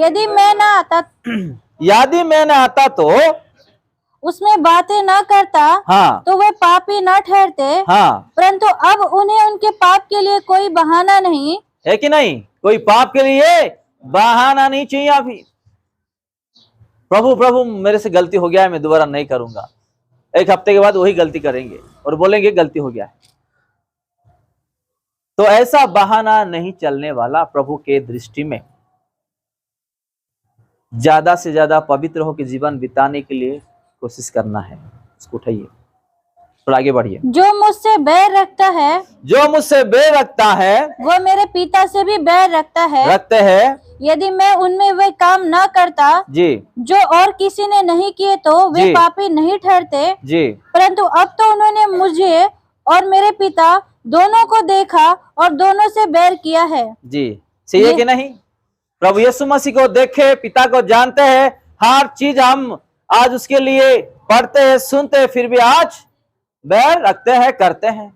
यदि मैं न आता यदि मैं न आता तो उसमें बातें न करता, हाँ तो वे पापी न ठहरते। हाँ, परंतु अब उन्हें उनके पाप के लिए कोई बहाना नहीं। है कि नहीं? कोई पाप के लिए बहाना नहीं चाहिए अभी। प्रभु प्रभु मेरे से गलती हो गया है, मैं दोबारा नहीं करूंगा। एक हफ्ते के बाद वही गलती करेंगे और बोलेंगे गलती हो गया है। तो ऐसा बहाना नहीं चलने वाला। प्रभु के दृष्टि में ज्यादा से ज्यादा पवित्र होकर जीवन बिताने के लिए कोशिश करना है। इसको उठाइए, थोड़ा आगे बढ़िए। जो मुझसे बैर रखता है, जो मुझसे बैर रखता है, वो मेरे पिता से भी बैर रखता है। रखते हैं। यदि मैं उनमें वे काम न करता जी जो और किसी ने नहीं किए, तो वे जी। पापी नहीं ठहरते। जी परंतु अब तो उन्होंने मुझे और मेरे पिता दोनों को देखा और दोनों से बैर किया है। जी, सही है कि नहीं? प्रभु यीशु मसीह को देखे, पिता को जानते हैं, हर चीज हम आज उसके लिए पढ़ते हैं, सुनते हैं, फिर भी आज बैर रखते हैं, करते हैं।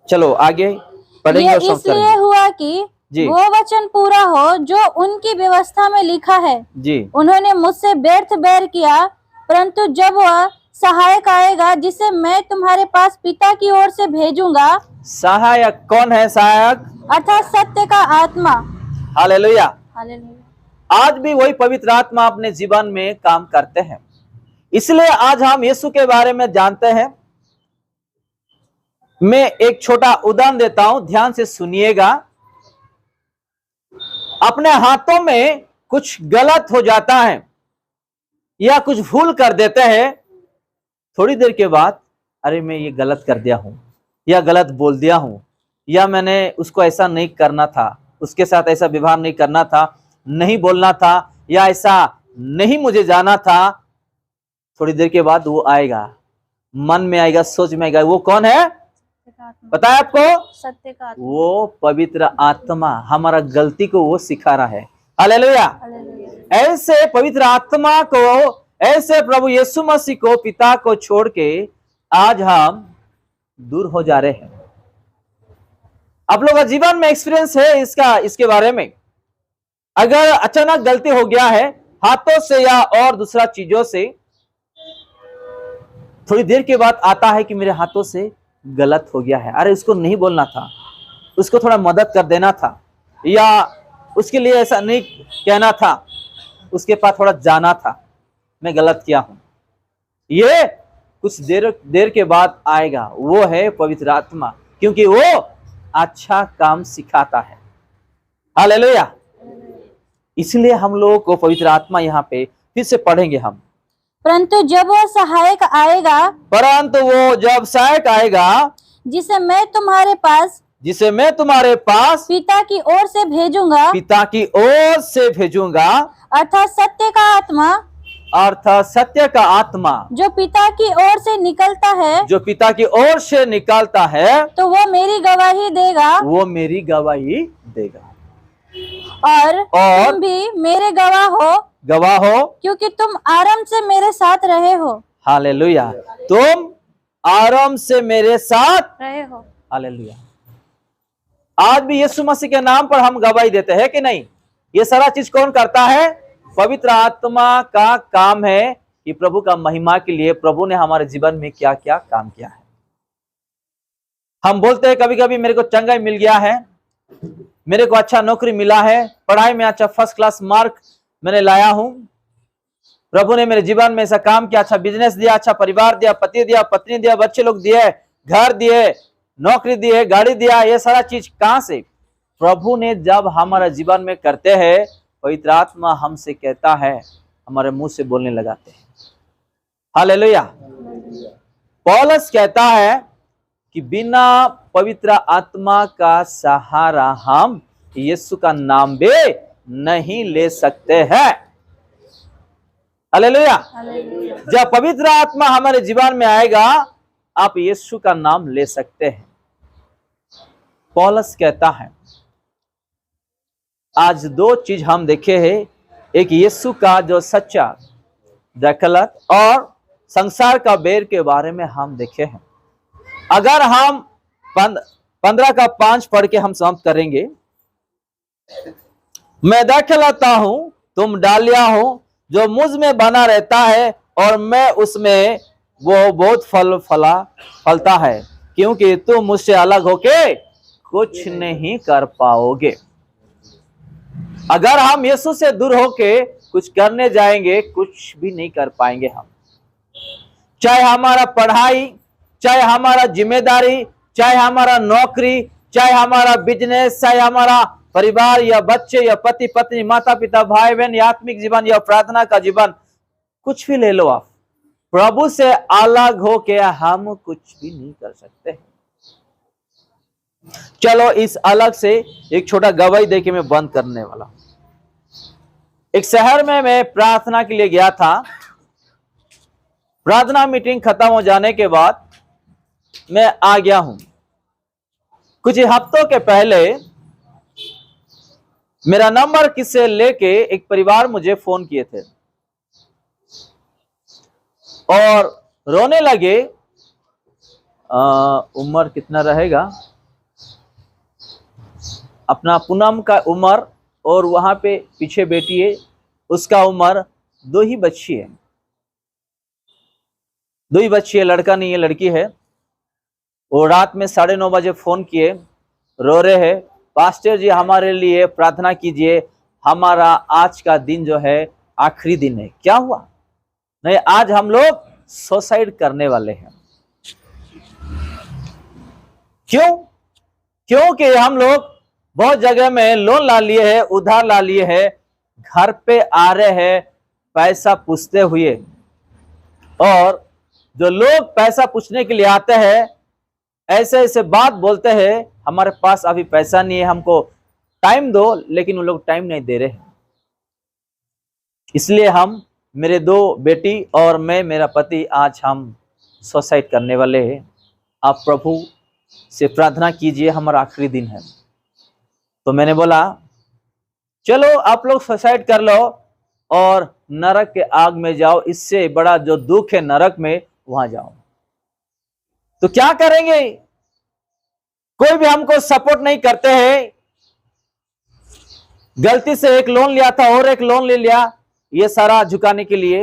चलो आगे पढ़ेंगे ये और समझ इसलिए करेंगे। हुआ कि जी वो वचन पूरा हो जो उनकी व्यवस्था में लिखा है, जी उन्होंने मुझसे व्यर्थ बैर किया। परंतु जब वह सहायक आएगा, जिसे मैं तुम्हारे पास पिता की ओर से भेजूंगा, सहायक कौन है? सहायक अर्थात सत्य का आत्मा। हालेलुया। हालेलुया। आज भी वही पवित्र आत्मा अपने जीवन में काम करते हैं। इसलिए आज हम यीशु के बारे में जानते हैं। मैं एक छोटा उदाहरण देता हूं, ध्यान से सुनिएगा। अपने हाथों में कुछ गलत हो जाता है या कुछ भूल कर देते हैं, थोड़ी देर के बाद अरे मैं ये गलत कर दिया हूं या गलत बोल दिया हूं या मैंने उसको ऐसा नहीं करना था, उसके साथ ऐसा व्यवहार नहीं करना था, नहीं बोलना था, या ऐसा नहीं मुझे जाना था। थोड़ी देर के बाद वो आएगा, मन में आएगा, सोच में आएगा। वो कौन है पता है आपको? सत्य का आत्मा। वो पवित्र आत्मा हमारा गलती को वो सिखा रहा है। हालेलुया। हालेलुया। ऐसे पवित्र आत्मा को, ऐसे प्रभु यीशु मसीह को, पिता को छोड़ के आज हम दूर हो जा रहे हैं। आप लोगों का जीवन में एक्सपीरियंस है इसके बारे में। अगर अचानक गलती हो गया है हाथों से या और दूसरा चीजों से, थोड़ी देर के बाद आता है कि मेरे हाथों से गलत हो गया है, अरे उसको नहीं बोलना था, उसको थोड़ा मदद कर देना था, या उसके लिए ऐसा नहीं कहना था, उसके पास थोड़ा जाना था, मैं गलत किया हूं। ये कुछ देर के बाद आएगा। वो है पवित्र आत्मा, क्योंकि वो अच्छा काम सिखाता है। हालेलुया। इसलिए हम लोगों को पवित्र आत्मा यहाँ पे फिर से पढ़ेंगे हम। परंतु जब वो सहायक आएगा, परंतु वो जब सहायक आएगा, जिसे मैं तुम्हारे पास पिता की ओर से भेजूंगा, पिता की ओर से भेजूंगा, अर्थात सत्य का आत्मा, अर्थात सत्य का आत्मा जो पिता की ओर से निकलता है, जो पिता की ओर से निकलता है, तो वो मेरी गवाही देगा। वो मेरी गवाही देगा। और तुम भी मेरे गवाह हो, क्योंकि तुम आरंभ से मेरे साथ रहे हो। हालेलुया। तुम आराम से मेरे साथ रहे हो। हालेलुया। आज भी यीशु मसीह के नाम पर हम गवाही देते हैं कि नहीं? ये सारा चीज कौन करता है? पवित्र आत्मा का काम है कि प्रभु का महिमा के लिए प्रभु ने हमारे जीवन में क्या क्या काम किया है। हम बोलते हैं कभी कभी मेरे को चंगाई मिल गया है, मेरे को अच्छा नौकरी मिला है, पढ़ाई में अच्छा फर्स्ट क्लास मार्क मैंने लाया हूं, प्रभु ने मेरे जीवन में ऐसा काम किया, अच्छा बिजनेस दिया, अच्छा परिवार दिया, पति दिया, पत्नी दिया, बच्चे लोग दिए, घर दिए, नौकरी दिए, गाड़ी दिया। ये सारा चीज कहां से? प्रभु ने जब हमारा जीवन में करते हैं, पवित्र आत्मा हमसे कहता है, हमारे मुंह से बोलने लगाते हैं। हालेलुया। पौलुस कहता है कि बिना पवित्र आत्मा का सहारा हम यीशु का नाम भी नहीं ले सकते हैं। हालेलुया। जब पवित्र आत्मा हमारे जीवन में आएगा, आप यीशु का नाम ले सकते हैं। पौलुस कहता है, आज दो चीज हम देखे हैं, एक यीशु का जो सच्चा दखलत और संसार का बैर के बारे में हम देखे हैं। अगर हम 15 का 5 पढ़ के हम समाप्त करेंगे। मैं दाखलता हूं, तुम डालिया हो, जो मुझ में बना रहता है और मैं उसमें, वो बहुत फलता है, क्योंकि तुम मुझसे अलग होके कुछ नहीं कर पाओगे। अगर हम यीशु से दूर होके कुछ करने जाएंगे, कुछ भी नहीं कर पाएंगे हम। चाहे हमारा पढ़ाई, चाहे हमारा जिम्मेदारी, चाहे हमारा नौकरी, चाहे हमारा बिजनेस, चाहे हमारा परिवार या बच्चे या पति पत्नी, माता पिता, भाई बहन, या आत्मिक जीवन या प्रार्थना का जीवन, कुछ भी ले लो आप, प्रभु से अलग होके हम कुछ भी नहीं कर सकते। चलो इस अलग से एक छोटा गवाही देके मैं बंद करने वाला। एक शहर में मैं प्रार्थना के लिए गया था। प्रार्थना मीटिंग खत्म हो जाने के बाद मैं आ गया हूं। कुछ हफ्तों के पहले मेरा नंबर किससे लेके एक परिवार मुझे फोन किए थे और रोने लगे। उम्र कितना रहेगा, अपना पूनम का उम्र, और वहां पे पीछे बेटी है, उसका उम्र 2 ही बच्ची है, 2 ही बच्ची है, लड़का नहीं है, लड़की है। वो रात में 9:30 बजे फोन किए, रो रहे हैं, पास्टर जी हमारे लिए प्रार्थना कीजिए, हमारा आज का दिन जो है आखिरी दिन है। क्या हुआ? नहीं, आज हम लोग सुसाइड करने वाले हैं। क्यों? क्योंकि हम लोग बहुत जगह में लोन ला लिए हैं, उधार ला लिए हैं, घर पे आ रहे हैं पैसा पूछते हुए, और जो लोग पैसा पूछने के लिए आते हैं ऐसे ऐसे बात बोलते हैं, हमारे पास अभी पैसा नहीं है, हमको टाइम दो, लेकिन वो लोग टाइम नहीं दे रहे हैं। इसलिए हम, मेरे 2 बेटी और मैं, मेरा पति, आज हम सुसाइड करने वाले हैं। आप प्रभु से प्रार्थना कीजिए, हमारा आखिरी दिन है। तो मैंने बोला चलो आप लोग सुसाइड कर लो और नरक के आग में जाओ, इससे बड़ा जो दुख है नरक में, वहां जाओ। तो क्या करेंगे? कोई भी हमको सपोर्ट नहीं करते हैं। गलती से एक लोन लिया था और एक लोन ले लिया, ये सारा झुकाने के लिए।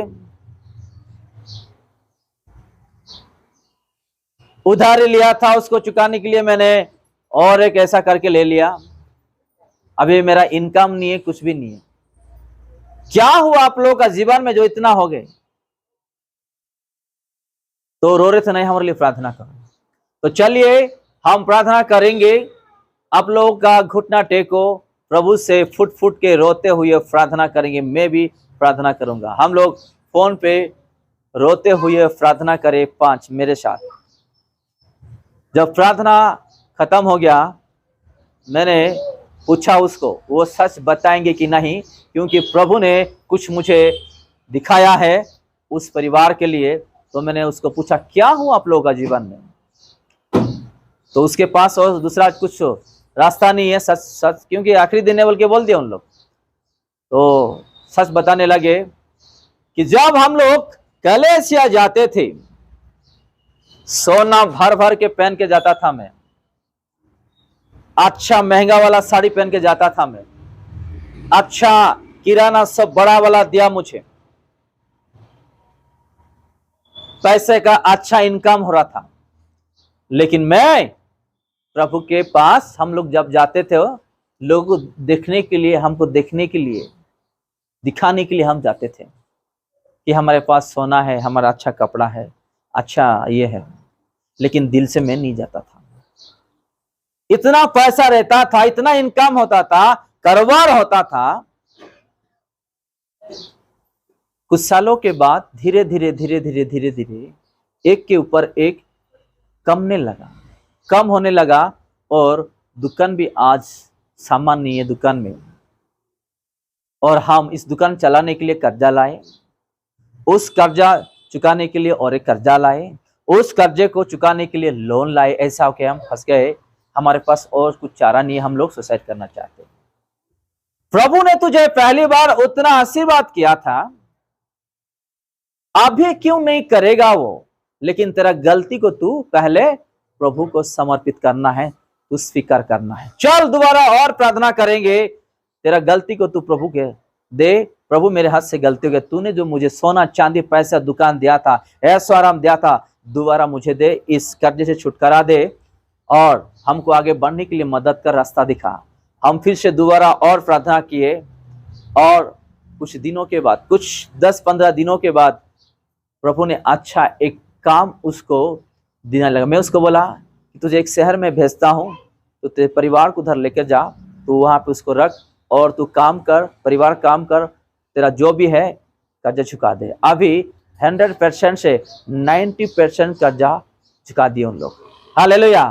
उधारी लिया था, उसको चुकाने के लिए मैंने और एक ऐसा करके ले लिया। अभी मेरा इनकम नहीं है, कुछ भी नहीं है। क्या हुआ आप लोगों का जीवन में जो इतना हो गए? तो रो रहे थे, नहीं हमारे लिए प्रार्थना करो। तो चलिए हम प्रार्थना करेंगे। आप लोगों का घुटना टेको, प्रभु से फुट फुट के रोते हुए प्रार्थना करेंगे। मैं भी प्रार्थना करूंगा। हम लोग फोन पे रोते हुए प्रार्थना करें 5 मेरे साथ। जब प्रार्थना खत्म हो गया, मैंने पूछा उसको, वो सच बताएंगे कि नहीं, क्योंकि प्रभु ने कुछ मुझे दिखाया है उस परिवार के लिए। तो मैंने उसको पूछा क्या हुआ आप लोगों का जीवन में? तो उसके पास और दूसरा कुछ रास्ता नहीं है, सच सच, क्योंकि आखिरी दिन है बोल के बोल दिया उन लोग। तो सच बताने लगे कि जब हम लोग कलेसिया जाते थे, सोना भर भर के पहन के जाता था मैं, अच्छा महंगा वाला साड़ी पहन के जाता था मैं, अच्छा किराना सब बड़ा वाला दिया मुझे, पैसे का अच्छा इनकम हो रहा था। लेकिन मैं प्रभु के पास, हम लोग जब जाते थे, लोगों को देखने के लिए, हमको देखने के लिए, दिखाने के लिए हम जाते थे कि हमारे पास सोना है, हमारा अच्छा कपड़ा है, अच्छा ये है। लेकिन दिल से मैं नहीं जाता था। इतना पैसा रहता था, इतना इनकम होता था, कारोबार होता था। कुछ सालों के बाद धीरे धीरे धीरे धीरे धीरे धीरे एक के ऊपर एक कम होने लगा, और दुकान भी आज सामान नहीं है दुकान में। और हम इस दुकान चलाने के लिए कर्जा लाए, उस कर्जा चुकाने के लिए और एक कर्जा लाए, उस कर्जे को चुकाने के लिए लोन लाए। ऐसा होके हम फंस गए, हमारे पास और कुछ चारा नहीं, हम लोग सुसाइड करना चाहते। प्रभु ने तुझे पहली बार उतना आशीर्वाद किया था, अभी क्यों नहीं करेगा वो? लेकिन तेरा गलती को तू पहले प्रभु को समर्पित करना है, तू स्वीकार करना है। चल दोबारा और प्रार्थना करेंगे। तेरा गलती को तू प्रभु के दे। प्रभु मेरे हाथ से गलती हो गई, तूने जो मुझे सोना चांदी पैसा दुकान दिया था, ऐसा आराम दिया था, दोबारा मुझे दे, इस कर्जे से छुटकारा दे और हमको आगे बढ़ने के लिए मदद कर, रास्ता दिखा। हम फिर से दोबारा और प्रार्थना किए और कुछ दिनों के बाद, कुछ 10-15 दिनों के बाद प्रभु ने अच्छा एक काम उसको देने लगा। मैं उसको बोला कि तुझे एक शहर में भेजता हूँ, तो तेरे परिवार को उधर लेकर जा, तो वहाँ पे उसको रख और तू काम कर, परिवार काम कर, तेरा जो भी है कर्जा चुका दे। अभी 100% से 90% कर्जा चुका दिए उन लोग। हालेलुया।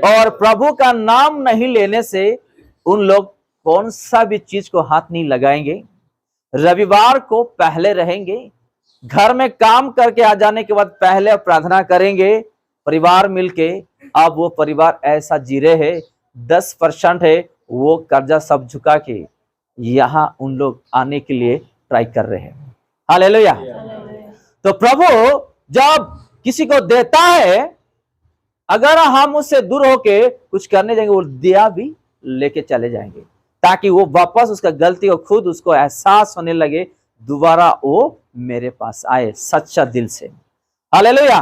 और प्रभु का नाम नहीं लेने से उन लोग कौन सा भी चीज को हाथ नहीं लगाएंगे, रविवार को पहले रहेंगे, घर में काम करके आ जाने के बाद पहले प्रार्थना करेंगे परिवार मिलके। अब वो परिवार ऐसा जी रहे है, 10% है वो कर्जा सब झुका के यहाँ उन लोग आने के लिए ट्राई कर रहे हैं। हालेलुया। तो प्रभु जब किसी को देता है, अगर हम उससे दूर होके कुछ करने जाएंगे, वो दिया भी लेके चले जाएंगे, ताकि वो वापस उसका गलती को खुद उसको एहसास होने लगे, दोबारा वो मेरे पास आए सच्चा दिल से। हालेलुया।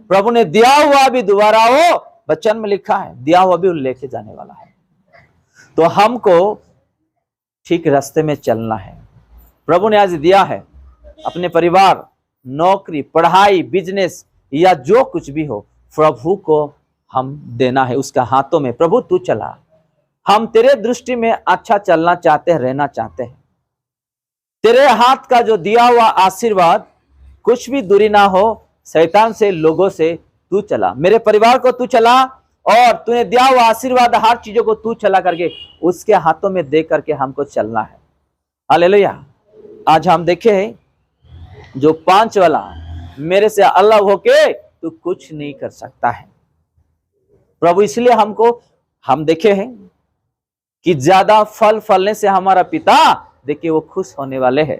प्रभु ने दिया हुआ भी दोबारा, वो वचन में लिखा है, दिया हुआ भी वो लेके जाने वाला है। तो हमको ठीक रास्ते में चलना है। प्रभु ने आज दिया है, अपने परिवार, नौकरी, पढ़ाई, बिजनेस या जो कुछ भी हो, प्रभु को हम देना है उसका हाथों में। प्रभु तू चला, हम तेरे दृष्टि में अच्छा चलना चाहते हैं, रहना चाहते हैं। तेरे हाथ का जो दिया हुआ आशीर्वाद कुछ भी दूरी ना हो, शैतान से, लोगों से तू चला, मेरे परिवार को तू चला और तूने दिया हुआ आशीर्वाद हर चीजों को तू चला करके उसके हाथों में दे करके हमको चलना है। हालेलुया। आज हम देखे हैं जो 5 वाला, मेरे से अलग होके तू कुछ नहीं कर सकता है प्रभु। इसलिए हम देखे हैं कि ज्यादा फल फलने से हमारा पिता देखिए वो खुश होने वाले हैं।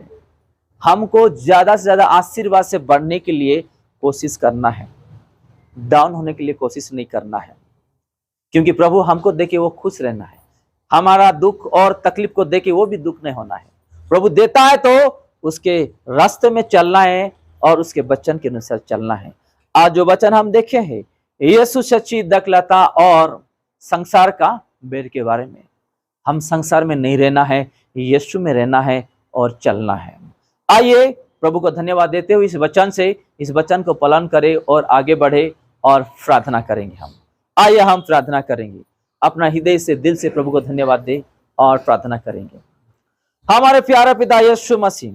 हमको ज्यादा से ज्यादा आशीर्वाद से बढ़ने के लिए कोशिश करना है, डाउन होने के लिए कोशिश नहीं करना है, क्योंकि प्रभु हमको देखे वो खुश रहना है। हमारा दुख और तकलीफ को देखे वो भी दुख नहीं होना है। प्रभु देता है तो उसके रास्ते में चलना है और उसके वचन के अनुसार चलना है। आज जो वचन हम देखे हैं यीशु, सच्ची, दखलता और संसार का बेर के बारे में, हम संसार में नहीं रहना है, यीशु में रहना है और चलना है। आइए प्रभु को धन्यवाद देते हुए इस वचन को पालन करें और आगे बढ़े और प्रार्थना करेंगे। हम आइए हम प्रार्थना करेंगे, अपना हृदय से, दिल से प्रभु को धन्यवाद दे और प्रार्थना करेंगे। हमारे प्यारे पिता यीशु मसीह,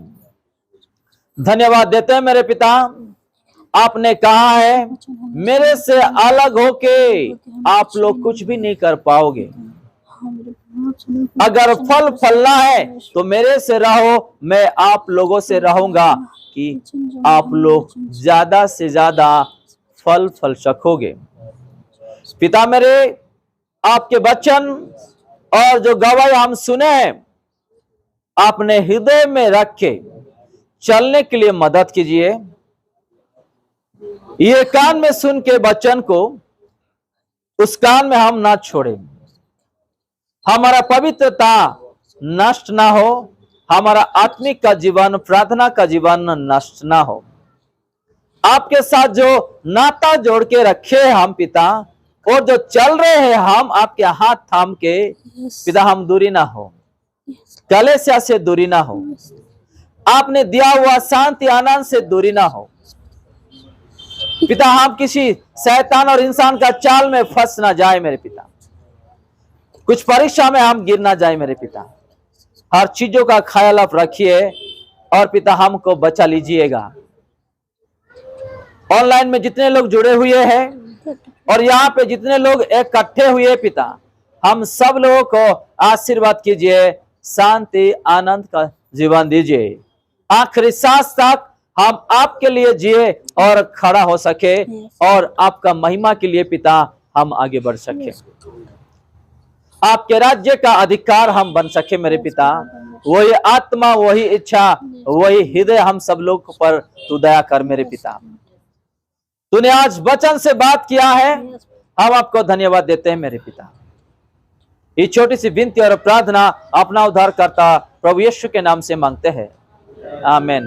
धन्यवाद देते हैं मेरे पिता। आपने कहा है मेरे से अलग होके आप लोग कुछ भी नहीं कर पाओगे। अगर फल फलना है तो मेरे से रहो, मैं आप लोगों से रहूंगा कि आप लोग ज्यादा से ज्यादा फल सकोगे। पिता मेरे, आपके वचन और जो गवाही हम सुने आपने हृदय में रख के चलने के लिए मदद कीजिए। ये कान में सुन के वचन को उस कान में हम ना छोड़े, हमारा पवित्रता नष्ट ना हो, हमारा आत्मिक का जीवन, प्रार्थना का जीवन नष्ट ना हो। आपके साथ जो नाता जोड़ के रखे हम पिता, और जो चल रहे हैं हम आपके हाथ थाम के पिता, हम दूरी ना हो, कलेशा से दूरी ना हो, आपने दिया हुआ शांति आनंद से दूरी ना हो पिता। हम किसी शैतान और इंसान का चाल में फंस ना जाए मेरे पिता, कुछ परीक्षा में हम गिर ना जाए मेरे पिता। हर चीजों का ख्याल आप रखिए और पिता हमको बचा लीजिएगा। ऑनलाइन में जितने लोग जुड़े हुए हैं और यहाँ पे जितने लोग इकट्ठे हुए पिता, हम सब लोगों को आशीर्वाद कीजिए, शांति आनंद का जीवन दीजिए। आखिरी सांस तक हम आपके लिए जिए और खड़ा हो सके और आपका महिमा के लिए पिता हम आगे बढ़ सके, आपके राज्य का अधिकार हम बन सके मेरे पिता। वही आत्मा, वही इच्छा, वही हृदय हम सब लोग पर तू दया कर मेरे पिता। तूने आज वचन से बात किया है, हम आपको धन्यवाद देते हैं मेरे पिता। ये छोटी सी विनती और प्रार्थना अपना उद्धारकर्ता प्रभु यीशु के नाम से मांगते हैं, आमीन।